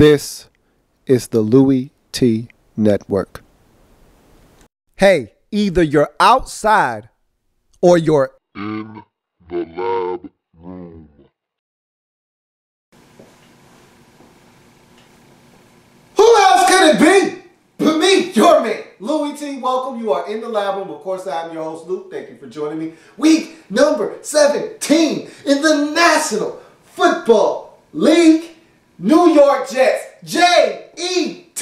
This is the Louie T Network. Hey, either you're outside or you're in the lab room. Who else could it be but me, your man, Louie T? Welcome. You are in the lab room. Of course, I'm your host, Luke. Thank you for joining me. Week number 17 in the National Football League. New York Jets. J-E-T-S.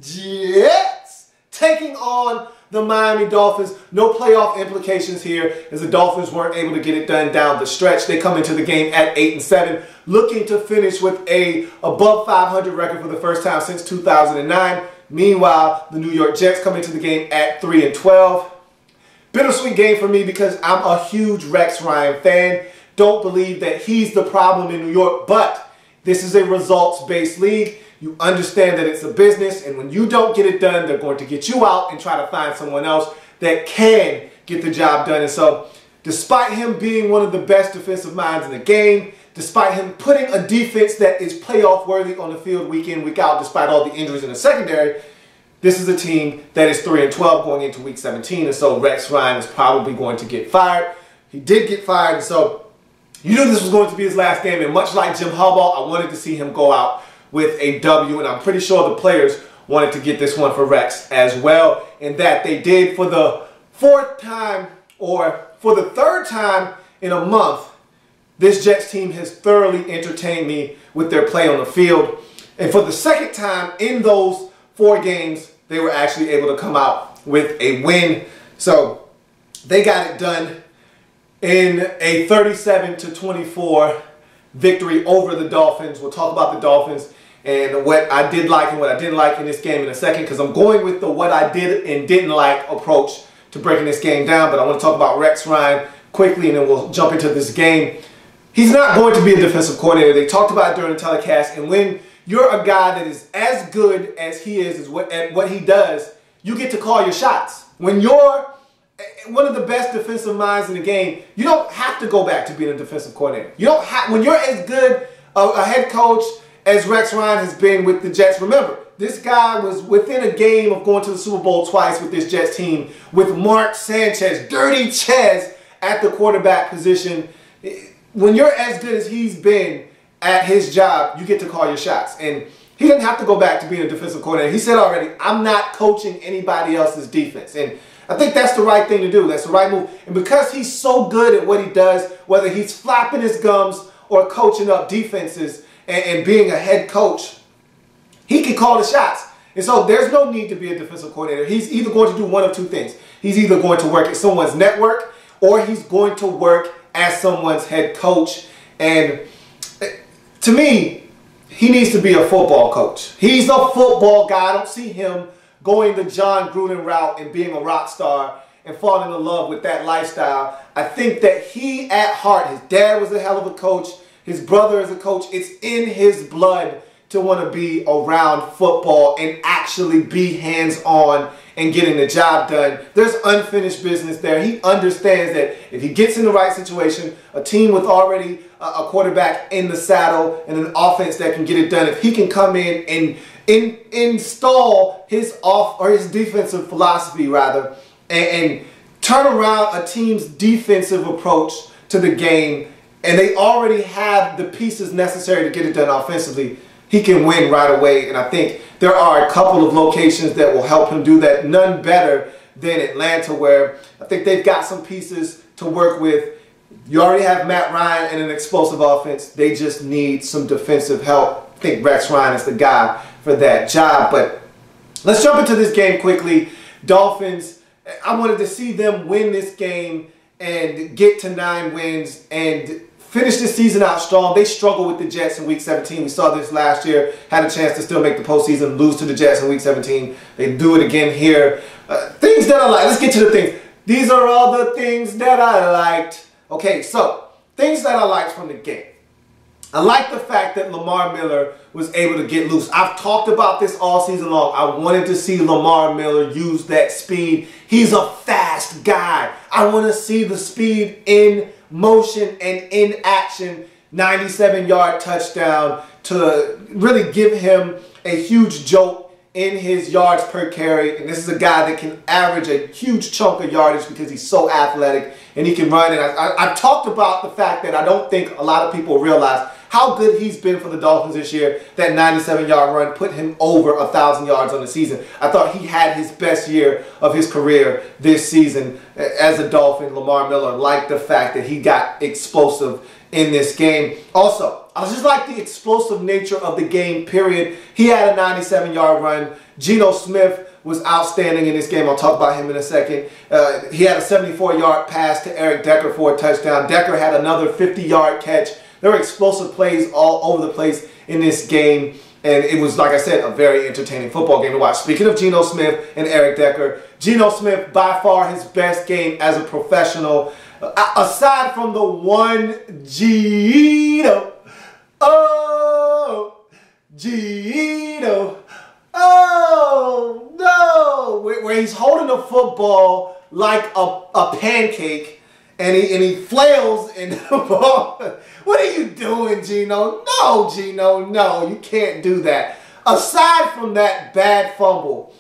Jets. Taking on the Miami Dolphins. No playoff implications here as the Dolphins weren't able to get it done down the stretch. They come into the game at 8-7, looking to finish with a above 500 record for the first time since 2009. Meanwhile, the New York Jets come into the game at 3-12. Bittersweet game for me because I'm a huge Rex Ryan fan. Don't believe that he's the problem in New York, but this is a results-based league. You understand that it's a business, and when you don't get it done, they're going to get you out and try to find someone else that can get the job done. And so, despite him being one of the best defensive minds in the game, despite him putting a defense that is playoff-worthy on the field week in, week out, despite all the injuries in the secondary, this is a team that is 3-12 going into week 17, and so Rex Ryan is probably going to get fired. He did get fired, and so you knew this was going to be his last game, and much like Jim Harbaugh, I wanted to see him go out with a W, and I'm pretty sure the players wanted to get this one for Rex as well, and that they did for the fourth time, or for the third time in a month. This Jets team has thoroughly entertained me with their play on the field, and for the second time in those 4 games, they were actually able to come out with a win. So they got it done in a 37-24 victory over the Dolphins. We'll talk about the Dolphins and what I did like and what I didn't like in this game in a second, because I'm going with the what I did and didn't like approach to breaking this game down. But I want to talk about Rex Ryan quickly, and then we'll jump into this game. He's not going to be a defensive coordinator. They talked about it during the telecast, and when you're a guy that is as good as he is at what he does, you get to call your shots. When you're one of the best defensive minds in the game, you don't have to go back to being a defensive coordinator. You don't have, when you're as good a head coach as Rex Ryan has been with the Jets. Remember, this guy was within a game of going to the Super Bowl twice with this Jets team with Mark Sanchez, Dirty Chez, at the quarterback position. When you're as good as he's been at his job, you get to call your shots. And he didn't have to go back to being a defensive coordinator. He said already, I'm not coaching anybody else's defense. And I think that's the right thing to do. That's the right move. And because he's so good at what he does, whether he's flapping his gums or coaching up defenses and being a head coach, he can call the shots. And so there's no need to be a defensive coordinator. He's either going to do one of 2 things. He's either going to work at someone's network, or he's going to work as someone's head coach. And to me, he needs to be a football coach. He's a football guy. I don't see him going the John Gruden route and being a rock star and falling in love with that lifestyle. I think that he, at heart, his dad was a hell of a coach. His brother is a coach. It's in his blood to want to be around football and actually be hands-on and getting the job done. There's unfinished business there. He understands that if he gets in the right situation, a team with already a quarterback in the saddle and an offense that can get it done, if he can come in and install his defensive philosophy rather, and turn around a team's defensive approach to the game, and they already have the pieces necessary to get it done offensively, he can win right away. And I think there are a couple of locations that will help him do that. None better than Atlanta, where I think they've got some pieces to work with. You already have Matt Ryan and an explosive offense. They just need some defensive help. I think Rex Ryan is the guy for that job. But let's jump into this game quickly. Dolphins, I wanted to see them win this game and get to 9 wins and finish this season out strong. They struggled with the Jets in week 17. We saw this last year. Had a chance to still make the postseason, lose to the Jets in week 17. They do it again here. Things that I like. Let's get to the things. These are all the things that I liked. Okay, so things that I liked from the game. I like the fact that Lamar Miller was able to get loose. I've talked about this all season long. I wanted to see Lamar Miller use that speed. He's a fast guy. I want to see the speed in motion and in action 97-yard touchdown to really give him a huge jolt in his yards per carry. And this is a guy that can average a huge chunk of yardage because he's so athletic and he can run. And I've talked about the fact that I don't think a lot of people realize how good he's been for the Dolphins this year. That 97-yard run put him over 1,000 yards on the season. I thought he had his best year of his career this season as a Dolphin. Lamar Miller liked the fact that he got explosive in this game. Also, I just like the explosive nature of the game, period. He had a 97-yard run. Geno Smith was outstanding in this game. I'll talk about him in a second. He had a 74-yard pass to Eric Decker for a touchdown. Decker had another 50-yard catch. There were explosive plays all over the place in this game. And it was, like I said, a very entertaining football game to watch. Speaking of Geno Smith and Eric Decker, Geno Smith, by far his best game as a professional. Aside from the one Geno, oh, Geno, oh, no, where he's holding the football like a pancake and he flails in the ball. What are you doing, Geno? No, Geno, no, you can't do that. Aside from that bad fumble,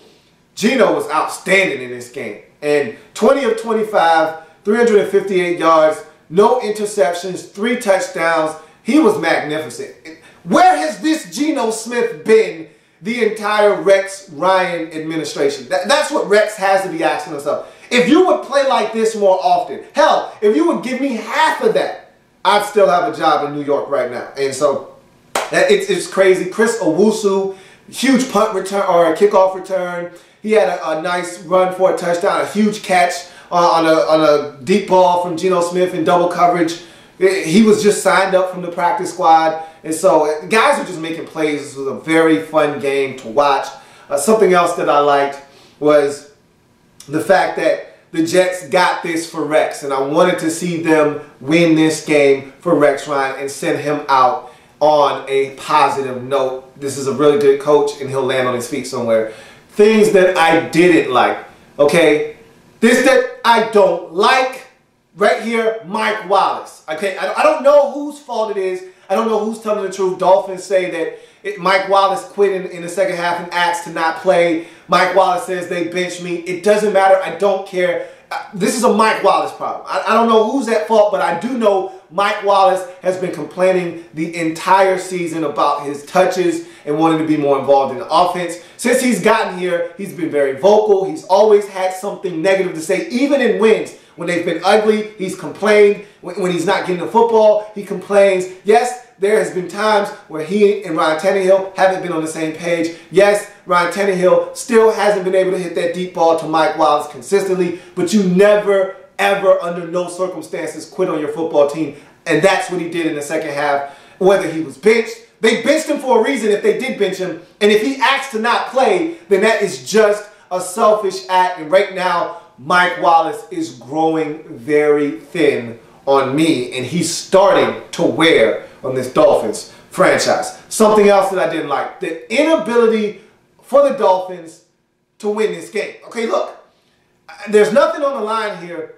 Geno was outstanding in this game. And 20 of 25, 358 yards, no interceptions, 3 touchdowns. He was magnificent. Where has this Geno Smith been the entire Rex Ryan administration? That's what Rex has to be asking himself. If you would play like this more often, hell, if you would give me half of that, I'd still have a job in New York right now. And so it's crazy. Chris Owusu, huge punt return or a kickoff return. He had a nice run for a touchdown, a huge catch on a deep ball from Geno Smith in double coverage. He was just signed up from the practice squad. And so guys were just making plays. This was a very fun game to watch. Something else that I liked was the fact that the Jets got this for Rex. And I wanted to see them win this game for Rex Ryan and send him out on a positive note. This is a really good coach and he'll land on his feet somewhere. Things that I didn't like. Okay, this that I don't like right here, Mike Wallace. Okay, I don't know whose fault it is. I don't know who's telling the truth. Dolphins say that Mike Wallace quit in the second half and asked to not play. Mike Wallace says they benched me. It doesn't matter. I don't care. This is a Mike Wallace problem. I don't know who's at fault, but I do know Mike Wallace has been complaining the entire season about his touches and wanting to be more involved in the offense. Since he's gotten here, he's been very vocal. He's always had something negative to say, even in wins. When they've been ugly, he's complained. When he's not getting the football, he complains. Yes, there has been times where he and Ryan Tannehill haven't been on the same page. Yes, Ryan Tannehill still hasn't been able to hit that deep ball to Mike Wallace consistently, but you never, ever, under no circumstances, quit on your football team. And that's what he did in the second half. Whether he was benched, they benched him for a reason if they did bench him. And if he asked to not play, then that is just a selfish act. And right now, Mike Wallace is growing very thin on me. And he's starting to wear on this Dolphins franchise. Something else that I didn't like. The inability for the Dolphins to win this game. Okay, look. There's nothing on the line here.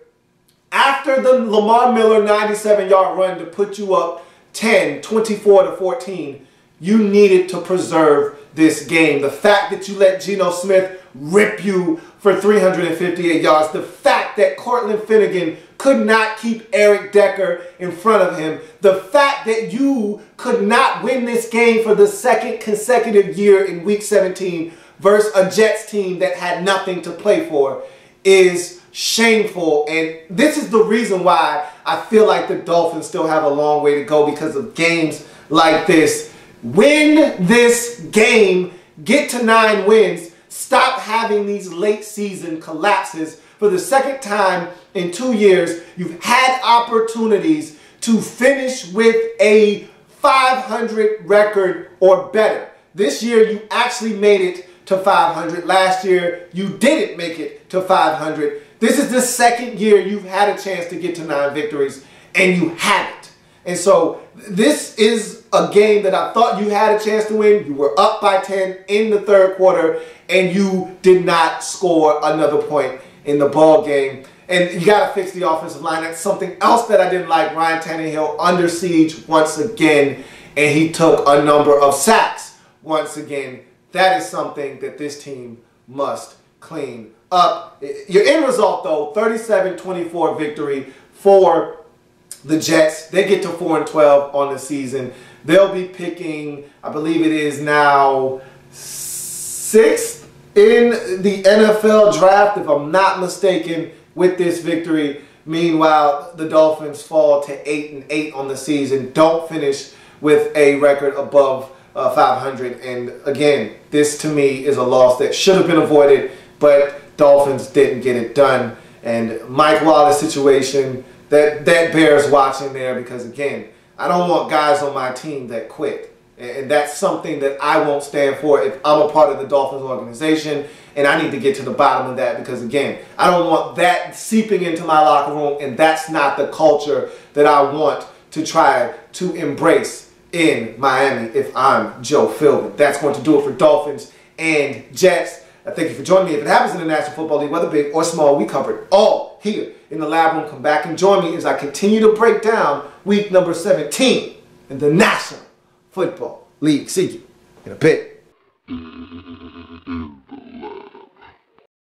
After the Lamar Miller 97-yard run to put you up 10, 24-14, you needed to preserve this game. The fact that you let Geno Smith rip you for 358 yards, the fact that Cortland Finnegan could not keep Eric Decker in front of him, the fact that you could not win this game for the second consecutive year in Week 17 versus a Jets team that had nothing to play for is shameful. And this is the reason why I feel like the Dolphins still have a long way to go, because of games like this. Win this game, get to 9 wins, stop having these late season collapses. For the second time in 2 years, you've had opportunities to finish with a 500 record or better. This year, you actually made it to 500. Last year, you didn't make it to 500. This is the second year you've had a chance to get to 9 victories, and you haven't. And so this is a game that I thought you had a chance to win. You were up by 10 in the third quarter, and you did not score another point in the ball game. And you got to fix the offensive line. That's something else that I didn't like. Ryan Tannehill under siege once again, and he took a number of sacks once again. That is something that this team must clean up. Your end result, though, 37-24 victory for the Jets. They get to 4-12 on the season. They'll be picking, I believe it is now 6th in the NFL draft, if I'm not mistaken, with this victory. Meanwhile, the Dolphins fall to 8-8 on the season. Don't finish with a record above 500. And again, this to me is a loss that should have been avoided, but Dolphins didn't get it done. And Mike Wallace's situation, that bears watching there, because again, I don't want guys on my team that quit. And that's something that I won't stand for if I'm a part of the Dolphins organization, and I need to get to the bottom of that, because again, I don't want that seeping into my locker room, and that's not the culture that I want to try to embrace in Miami if I'm Joe Philbin. That's going to do it for Dolphins and Jets. I thank you for joining me. If it happens in the National Football League, whether big or small, we cover it all here in the Lab Room. Come back and join me as I continue to break down week number 17 in the National Football League. See you in a bit. In the lab.